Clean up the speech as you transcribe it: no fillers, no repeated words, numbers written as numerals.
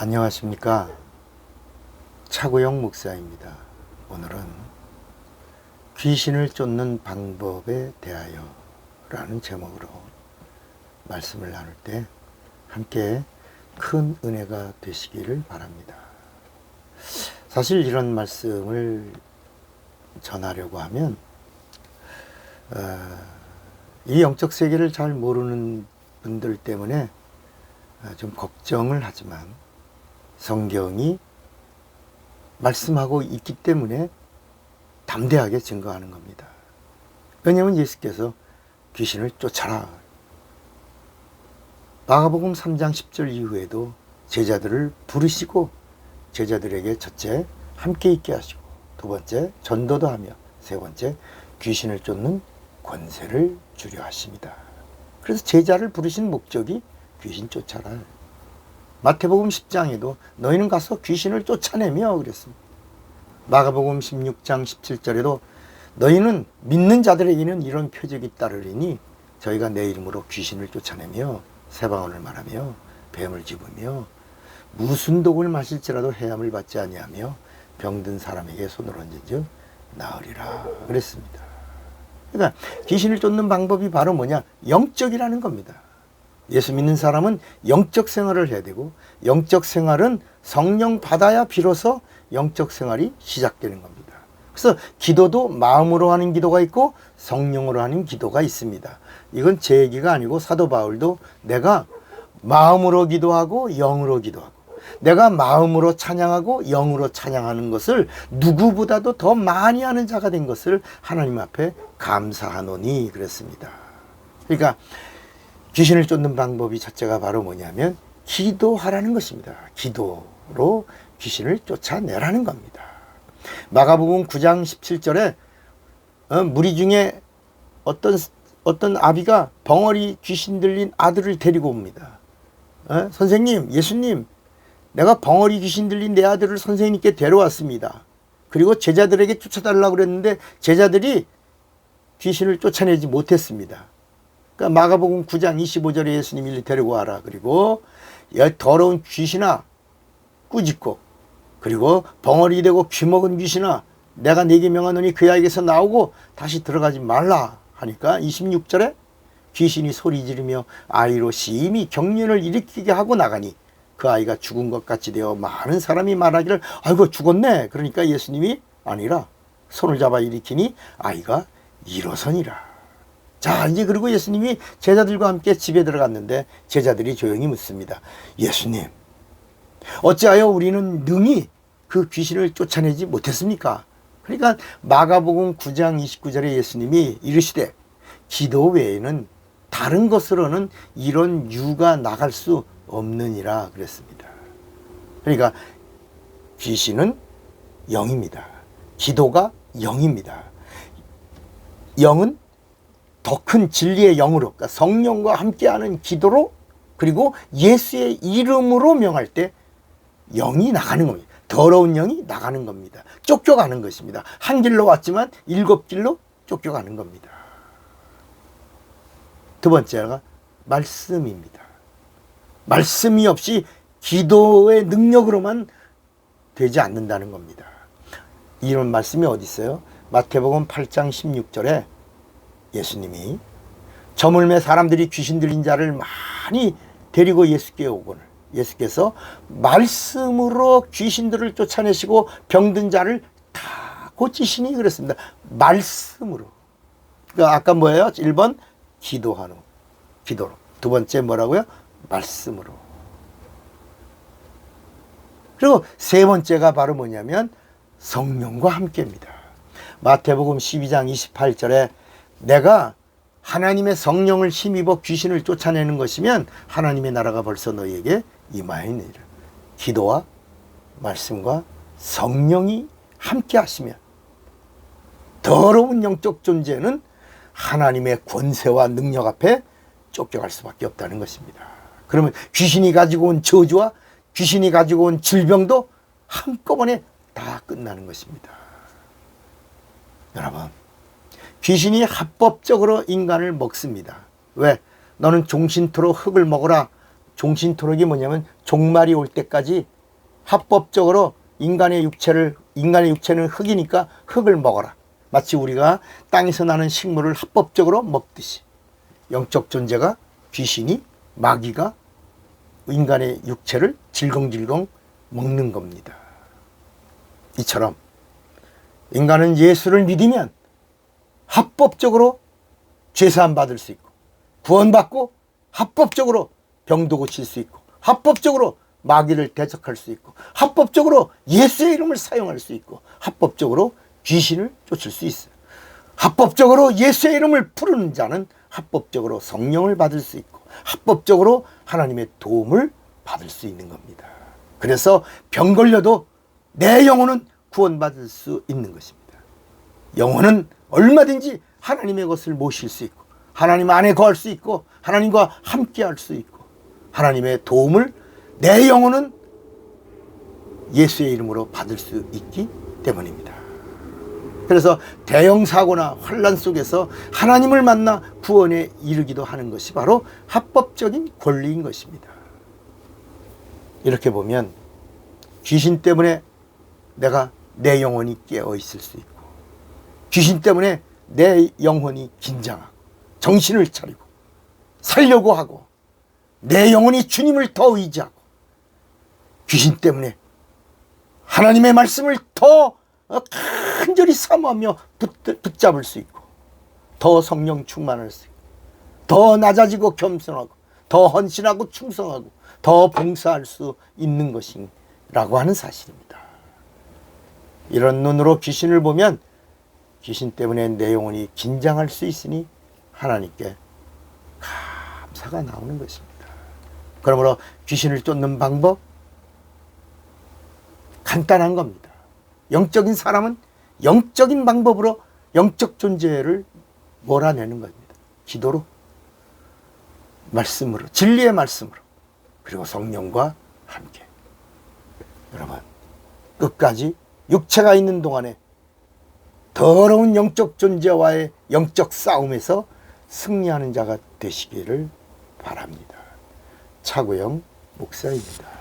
안녕하십니까. 차구영 목사입니다. 오늘은 귀신을 쫓는 방법에 대하여 라는 제목으로 말씀을 나눌 때 함께 큰 은혜가 되시기를 바랍니다. 사실 이런 말씀을 전하려고 하면 이 영적 세계를 잘 모르는 분들 때문에 좀 걱정을 하지만 성경이 말씀하고 있기 때문에 담대하게 증거하는 겁니다. 왜냐하면 예수께서 귀신을 쫓아라. 마가복음 3장 10절 이후에도 제자들을 부르시고 제자들에게 첫째 함께 있게 하시고 두 번째 전도도 하며 세 번째 귀신을 쫓는 권세를 주려 하십니다. 그래서 제자를 부르신 목적이 귀신 쫓아라. 마태복음 10장에도 너희는 가서 귀신을 쫓아내며 그랬습니다. 마가복음 16장 17절에도 너희는 믿는 자들에게는 이런 표적이 따르리니 저희가 내 이름으로 귀신을 쫓아내며 새방언을 말하며 뱀을 집으며 무슨 독을 마실지라도 해함을 받지 아니하며 병든 사람에게 손을 얹은즉 나으리라 그랬습니다. 그러니까 귀신을 쫓는 방법이 바로 뭐냐? 영적이라는 겁니다. 예수 믿는 사람은 영적 생활을 해야 되고 영적 생활은 성령 받아야 비로소 영적 생활이 시작되는 겁니다. 그래서 기도도 마음으로 하는 기도가 있고 성령으로 하는 기도가 있습니다. 이건 제 얘기가 아니고 사도 바울도 내가 마음으로 기도하고 영으로 기도하고 내가 마음으로 찬양하고 영으로 찬양하는 것을 누구보다도 더 많이 하는 자가 된 것을 하나님 앞에 감사하노니 그랬습니다. 그러니까 귀신을 쫓는 방법이 첫째가 바로 뭐냐면 기도하라는 것입니다. 기도로 귀신을 쫓아내라는 겁니다. 마가복음 9장 17절에 무리 중에 어떤 아비가 벙어리 귀신 들린 아들을 데리고 옵니다. 선생님, 예수님, 내가 벙어리 귀신 들린 내 아들을 선생님께 데려왔습니다. 그리고 제자들에게 쫓아달라고 그랬는데 제자들이 귀신을 쫓아내지 못했습니다. 그러니까 마가복음 9장 25절에 예수님이 데리고 와라. 그리고 더러운 귀신아 꾸짖고 그리고 벙어리 되고 귀먹은 귀신아 내가 네게 명하노니 그 아이에게서 나오고 다시 들어가지 말라 하니까 26절에 귀신이 소리 지르며 아이로 심히 경련을 일으키게 하고 나가니 그 아이가 죽은 것 같이 되어 많은 사람이 말하기를 아이고 죽었네. 그러니까 예수님이 아니라 손을 잡아 일으키니 아이가 일어서니라. 자, 이제 그리고 예수님이 제자들과 함께 집에 들어갔는데 제자들이 조용히 묻습니다. 예수님, 어찌하여 우리는 능히 그 귀신을 쫓아내지 못했습니까? 그러니까 마가복음 9장 29절에 예수님이 이르시되 기도 외에는 다른 것으로는 이런 유가 나갈 수 없느니라 그랬습니다. 그러니까 귀신은 영입니다. 기도가 영입니다. 영은 더 큰 진리의 영으로, 그러니까 성령과 함께하는 기도로 그리고 예수의 이름으로 명할 때 영이 나가는 겁니다. 더러운 영이 나가는 겁니다. 쫓겨가는 것입니다. 한 길로 왔지만 7길로 쫓겨가는 겁니다. 두 번째가 말씀입니다. 말씀이 없이 기도의 능력으로만 되지 않는다는 겁니다. 이런 말씀이 어디 있어요? 마태복음 8장 16절에 예수님이 저물매 사람들이 귀신 들린 자를 많이 데리고 예수께 오거늘 예수께서 말씀으로 귀신들을 쫓아내시고 병든 자를 다 고치시니 그랬습니다. 말씀으로. 그러니까 아까 뭐예요? 1번 기도로. 두 번째 뭐라고요? 말씀으로. 그리고 세 번째가 바로 뭐냐면 성령과 함께입니다. 마태복음 12장 28절에 내가 하나님의 성령을 힘입어 귀신을 쫓아내는 것이면 하나님의 나라가 벌써 너희에게 임하였느니라. 기도와 말씀과 성령이 함께 하시면 더러운 영적 존재는 하나님의 권세와 능력 앞에 쫓겨갈 수밖에 없다는 것입니다. 그러면 귀신이 가지고 온 저주와 귀신이 가지고 온 질병도 한꺼번에 다 끝나는 것입니다. 여러분, 귀신이 합법적으로 인간을 먹습니다. 왜? 너는 종신토록 흙을 먹어라. 종신토록이 뭐냐면 종말이 올 때까지 합법적으로 인간의 육체는 흙이니까 흙을 먹어라. 마치 우리가 땅에서 나는 식물을 합법적으로 먹듯이 영적 존재가 귀신이 마귀가 인간의 육체를 질겅질겅 먹는 겁니다. 이처럼 인간은 예수를 믿으면 합법적으로 죄사함 받을 수 있고 구원받고 합법적으로 병도 고칠 수 있고 합법적으로 마귀를 대적할 수 있고 합법적으로 예수의 이름을 사용할 수 있고 합법적으로 귀신을 쫓을 수 있어요. 합법적으로 예수의 이름을 부르는 자는 합법적으로 성령을 받을 수 있고 합법적으로 하나님의 도움을 받을 수 있는 겁니다. 그래서 병 걸려도 내 영혼은 구원받을 수 있는 것입니다. 영혼은 얼마든지 하나님의 것을 모실 수 있고 하나님 안에 거할 수 있고 하나님과 함께 할 수 있고 하나님의 도움을 내 영혼은 예수의 이름으로 받을 수 있기 때문입니다. 그래서 대형 사고나 환난 속에서 하나님을 만나 구원에 이르기도 하는 것이 바로 합법적인 권리인 것입니다. 이렇게 보면 귀신 때문에 내 영혼이 깨어 있을 수 있고 귀신 때문에 내 영혼이 긴장하고 정신을 차리고 살려고 하고 내 영혼이 주님을 더 의지하고 귀신 때문에 하나님의 말씀을 더 간절히 사모하며 붙잡을 수 있고 더 성령 충만할 수 있고 더 낮아지고 겸손하고 더 헌신하고 충성하고 더 봉사할 수 있는 것이라고 하는 사실입니다. 이런 눈으로 귀신을 보면 귀신 때문에 내 영혼이 긴장할 수 있으니 하나님께 감사가 나오는 것입니다. 그러므로 귀신을 쫓는 방법 간단한 겁니다. 영적인 사람은 영적인 방법으로 영적 존재를 몰아내는 겁니다. 기도로, 말씀으로, 진리의 말씀으로, 그리고 성령과 함께. 여러분, 끝까지 육체가 있는 동안에 더러운 영적 존재와의 영적 싸움에서 승리하는 자가 되시기를 바랍니다. 차구영 목사입니다.